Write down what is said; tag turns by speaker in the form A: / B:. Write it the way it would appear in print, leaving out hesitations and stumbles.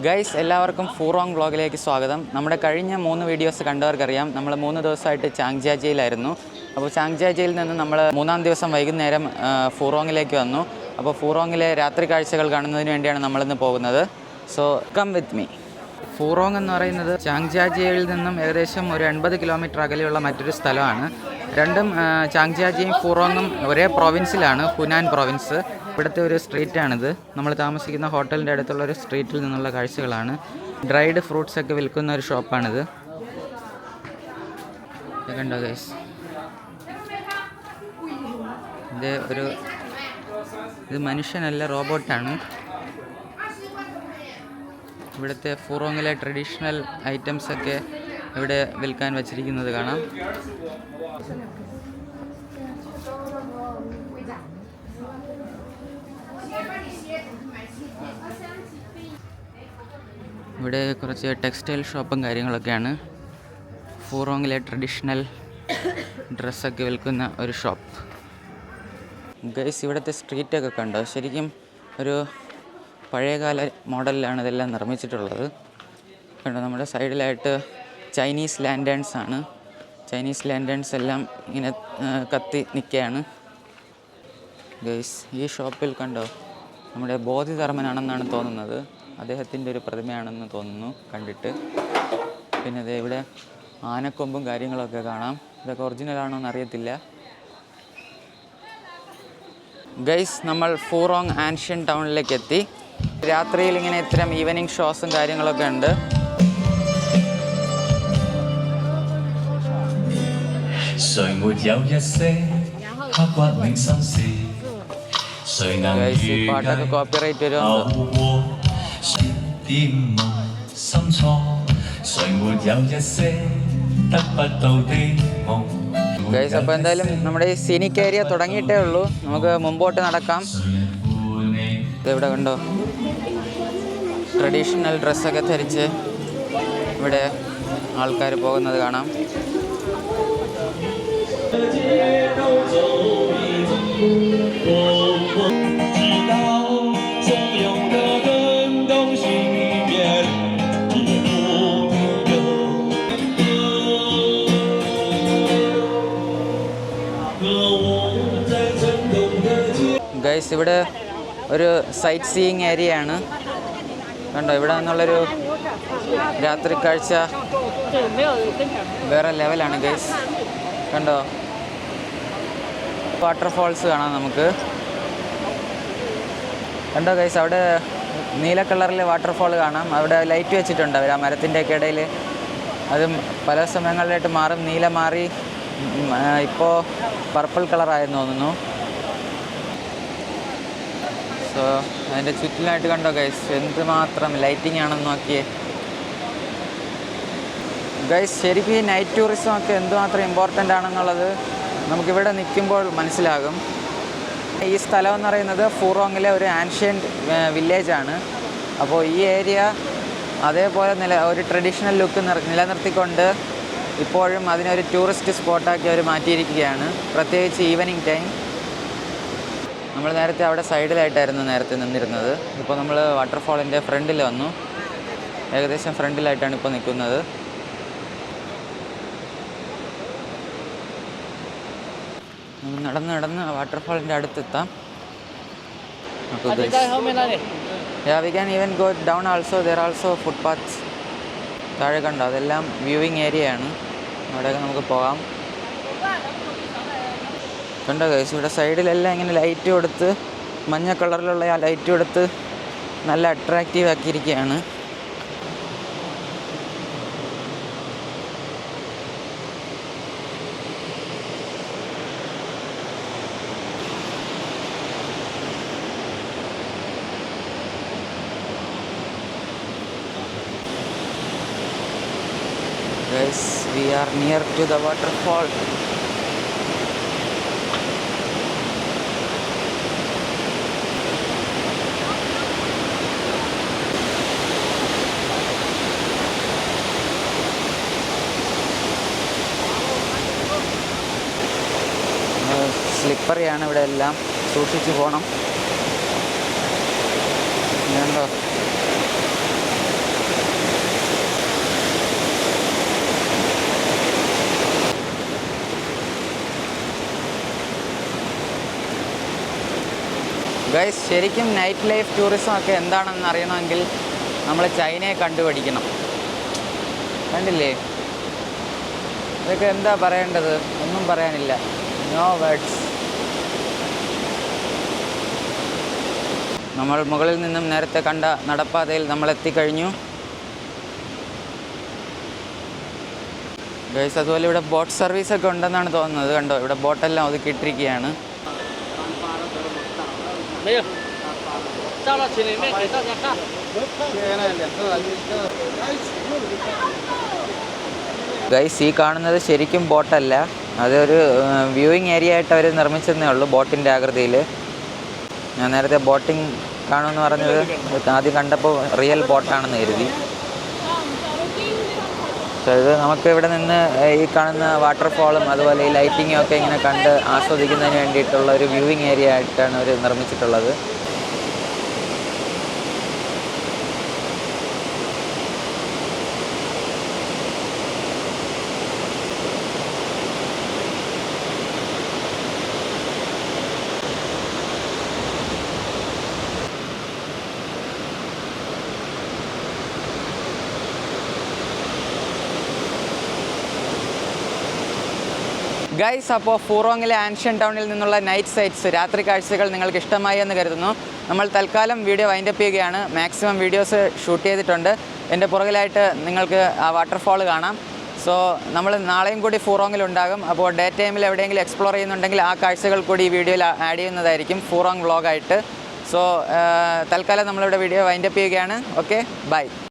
A: Guys എല്ലാവർക്കും ഫൂറോങ് വ്ളോഗിലേക്ക് സ്വാഗതം. നമ്മുടെ കഴിഞ്ഞ 3 വീഡിയോസ് കണ്ടവർക്കറിയാം, നമ്മൾ 3 ദിവസമായിട്ട് ചാങ്ജിയാജിയിലായിരുന്നു. അപ്പോൾ ചാങ്ജിയാജിയിൽ നിന്ന് നമ്മൾ 3-ാം ദിവസം വൈകുന്നേരം ഫൂറോങ്ങിലേക്ക് വന്നു. അപ്പോൾ ഫൂറോങ്ങിലെ രാത്രി കാഴ്ചകൾ കാണുന്നതിന് വേണ്ടിയാണ് നമ്മളിന്ന് പോകുന്നത്. So come with me. Furong എന്ന് പറയുന്നത് ചാങ്ജിയാജിയിൽ നിന്നും ഏകദേശം ഒരു 80 കിലോമീറ്റർ അകലെയുള്ള മറ്റൊരു സ്ഥലമാണ്. രണ്ടും ചാങ്ജിയാജിയും ഫൂറോങ്ങും ഒരേ പ്രോവിൻസിലാണ്, ഹുനാൻ പ്രോവിൻസ്. ഇവിടുത്തെ ഒരു സ്ട്രീറ്റാണിത്. നമ്മൾ താമസിക്കുന്ന ഹോട്ടലിൻ്റെ അടുത്തുള്ള ഒരു സ്ട്രീറ്റിൽ നിന്നുള്ള കാഴ്ചകളാണ്. ഡ്രൈഡ് ഫ്രൂട്ട്സ് ഒക്കെ വിൽക്കുന്ന ഒരു ഷോപ്പാണിത്. കണ്ടോ ഗൈസ്, ഇത് മനുഷ്യനല്ല, റോബോട്ടാണ്. ഇവിടുത്തെ ഫൂറോങ്ങിലെ ട്രഡീഷണൽ ഐറ്റംസൊക്കെ ഇവിടെ വിൽക്കാൻ വച്ചിരിക്കുന്നത് കാണാം. ഇവിടെ കുറച്ച് ടെക്സ്റ്റൈൽ ഷോപ്പും കാര്യങ്ങളൊക്കെയാണ്. ഫൂറോങ്ങിലെ ട്രഡീഷണൽ ഡ്രസ്സൊക്കെ വിൽക്കുന്ന ഒരു ഷോപ്പ്. ഗൈസ്, ഇവിടുത്തെ സ്ട്രീറ്റൊക്കെ കണ്ടോ? ശരിക്കും ഒരു പഴയകാല മോഡലിലാണ് ഇതെല്ലാം നിർമ്മിച്ചിട്ടുള്ളത്. കണ്ടോ, നമ്മുടെ സൈഡിലായിട്ട് ചൈനീസ് ലാൻഡേൺസ് ആണ്. ചൈനീസ് ലാൻഡേൺസ് എല്ലാം ഇങ്ങനെ കത്തി നിൽക്കുകയാണ്. ഗൈസ്, ഈ ഷോപ്പിൽ കണ്ടോ, നമ്മുടെ ബോധിധർമ്മനാണെന്നാണ് തോന്നുന്നത്. അദ്ദേഹത്തിൻ്റെ ഒരു പ്രതിമയാണെന്ന് തോന്നുന്നു കണ്ടിട്ട്. പിന്നെ ഇത് ഇവിടെ ആനക്കൊമ്പും കാര്യങ്ങളൊക്കെ കാണാം. ഇതൊക്കെ ഒറിജിനലാണോ എന്നറിയത്തില്ല. ഗൈസ്, നമ്മൾ ഫൂറോങ് ആൻഷ്യൻ ടൗണിലേക്ക് എത്തി. രാത്രിയിൽ ഇങ്ങനെ ഇത്തരം ഈവനിങ് ഷോസും കാര്യങ്ങളൊക്കെ ഉണ്ട്. ഗൈസ്, ഈ പാട്ടൊക്കെ കോപ്പിറൈറ്റ് വരുമോ? ഗൈസ്, അപ്പോൾ എന്തായാലും നമ്മുടെ ഈ സീനിക് ഏരിയ തുടങ്ങിയിട്ടേ ഉള്ളൂ. നമുക്ക് മുമ്പോട്ട് നടക്കാം. ഇവിടെ കണ്ടോ, ട്രഡീഷണൽ ഡ്രസ്സൊക്കെ ധരിച്ച് ഇവിടെ ആൾക്കാർ പോകുന്നത് കാണാം. ഗൈസ്, ഇവിടെ ഒരു സൈറ്റ് സീയിങ് ഏരിയയാണ്. കണ്ടോ, ഇവിടെ നിന്നുള്ളൊരു രാത്രി കാഴ്ച വേറെ ലെവലാണ് ഗൈസ്. കണ്ടോ, വാട്ടർഫോൾസ് കാണാം നമുക്ക്. കണ്ടോ ഗൈസ്, അവിടെ നീല കളറിൽ വാട്ടർഫോൾ കാണാം. അവിടെ ലൈറ്റ് വെച്ചിട്ടുണ്ട് അവർ, ആ മരത്തിൻ്റെയൊക്കെ ഇടയിൽ. അത് പല സമയങ്ങളിലായിട്ട് മാറും. നീല മാറി ഇപ്പോൾ പർപ്പിൾ കളറായെന്ന് തോന്നുന്നു. സോ അതിൻ്റെ ചുറ്റിലായിട്ട് കണ്ടോ ഗൈസ്, എന്തുമാത്രം ലൈറ്റിംഗ് ആണെന്ന് നോക്കിയേ ഗൈസ്. ശരിക്കും ഈ നൈറ്റ് ടൂറിസം ഒക്കെ എന്തുമാത്രം ഇമ്പോർട്ടൻ്റ് ആണെന്നുള്ളത് നമുക്കിവിടെ നിൽക്കുമ്പോൾ മനസ്സിലാകും. ഈ സ്ഥലം എന്ന് പറയുന്നത് ഫൂറോങ്ങിലെ ഒരു ആൻഷ്യൻറ്റ് വില്ലേജാണ്. അപ്പോൾ ഈ ഏരിയ അതേപോലെ ഒരു ട്രഡീഷണൽ ലുക്ക് നിലനിർത്തിക്കൊണ്ട് ഇപ്പോഴും അതിനൊരു ടൂറിസ്റ്റ് സ്പോട്ടാക്കി അവർ മാറ്റിയിരിക്കുകയാണ്, പ്രത്യേകിച്ച് ഈവനിങ് ടൈം. നമ്മൾ നേരത്തെ അവിടെ സൈഡിലായിട്ടായിരുന്നു നേരത്തെ നിന്നിരുന്നത്. ഇപ്പോൾ നമ്മൾ വാട്ടർഫോളിൻ്റെ ഫ്രണ്ടിൽ വന്നു. ഏകദേശം ഫ്രണ്ടിലായിട്ടാണ് ഇപ്പോൾ നിൽക്കുന്നത്. നമ്മൾ നടന്ന് വാട്ടർഫോളിൻ്റെ അടുത്തെത്താം. We can even go down also. There also foot paths. താഴെ കണ്ടോ, അതെല്ലാം വ്യൂവിങ് ഏരിയയാണ്. അവിടെയൊക്കെ നമുക്ക് പോകാം. കണ്ടോ ഗൈസ്, ഇവിടെ സൈഡിലെല്ലാം ഇങ്ങനെ ലൈറ്റ് കൊടുത്ത്, മഞ്ഞ കളറിലുള്ള ആ ലൈറ്റ് കൊടുത്ത് നല്ല അട്രാക്റ്റീവ് ആക്കിയിരിക്കുകയാണ്. Guys, we are near to the waterfall. സ്ലിപ്പറിയാണ് ഇവിടെ എല്ലാം, സൂക്ഷിച്ച് പോകണം. കണ്ടോ, ഗൈസ്, ശരിക്കും നൈറ്റ് ലൈഫ് ടൂറിസം ഒക്കെ എന്താണെന്ന് അറിയണമെങ്കിൽ നമ്മൾ ചൈനയെ കണ്ടുപിടിക്കണം. കണ്ടില്ലേ, ഇതൊക്കെ എന്താ പറയേണ്ടത്? ഒന്നും പറയാനില്ല. No words. നമ്മൾ മുകളിൽ നിന്നും നേരത്തെ കണ്ട നടപ്പാതയിൽ നമ്മൾ എത്തിക്കഴിഞ്ഞു. ഗൈസ്, അതുപോലെ ഇവിടെ ബോട്ട് സർവീസൊക്കെ ഉണ്ടെന്നാണ് തോന്നുന്നത്. കണ്ടോ, ഇവിടെ ബോട്ടെല്ലാം ഒതുക്കിയിട്ടിരിക്കുകയാണ്. ഗൈസ്, ഈ കാണുന്നത് ശരിക്കും ബോട്ടല്ല, അതൊരു വ്യൂയിങ് ഏരിയ ആയിട്ട് അവർ നിർമ്മിച്ചതേ ഉള്ളൂ, ബോട്ടിൻ്റെ ആകൃതിയിൽ. ഞാൻ നേരത്തെ ബോട്ടിങ് കാണുമെന്ന് പറഞ്ഞത് ആദ്യം കണ്ടപ്പോൾ റിയൽ ബോട്ടാണെന്ന് കരുതി. സോ ഇത് നമുക്ക് ഇവിടെ നിന്ന് ഈ കാണുന്ന വാട്ടർഫാളും അതുപോലെ ഈ ലൈറ്റിങ്ങും ഒക്കെ ഇങ്ങനെ കണ്ട് ആസ്വദിക്കുന്നതിന് വേണ്ടിയിട്ടുള്ള ഒരു വ്യൂയിങ് ഏരിയ ആയിട്ടാണ് അവർ നിർമ്മിച്ചിട്ടുള്ളത്. ഗൈസ്, അപ്പോൾ ഫൂറോങ്ങിലെ ആൻഷ്യൻ ടൗണിൽ നിന്നുള്ള നൈറ്റ് സൈറ്റ്സ്, രാത്രി കാഴ്ചകൾ നിങ്ങൾക്ക് ഇഷ്ടമായി എന്ന് കരുതുന്നു. നമ്മൾ തൽക്കാലം വീഡിയോ വൈൻഡപ്പ് ചെയ്യുകയാണ്. മാക്സിമം വീഡിയോസ് ഷൂട്ട് ചെയ്തിട്ടുണ്ട്. എൻ്റെ പുറകിലായിട്ട് നിങ്ങൾക്ക് ആ വാട്ടർഫാൾ കാണാം. സോ നമ്മൾ നാളെയും കൂടി ഫൂറോങ്ങിലുണ്ടാകും. അപ്പോൾ ഡേ ടൈമിൽ എവിടെയെങ്കിലും എക്സ്പ്ലോർ ചെയ്യുന്നുണ്ടെങ്കിൽ ആ കാഴ്ചകൾ കൂടി ഈ വീഡിയോയിൽ ആഡ് ചെയ്യുന്നതായിരിക്കും, ഫൂറോങ് വ്ളോഗായിട്ട്. സോ തൽക്കാലം നമ്മളിവിടെ വീഡിയോ വൈൻഡപ്പ് ചെയ്യുകയാണ്. Okay, by.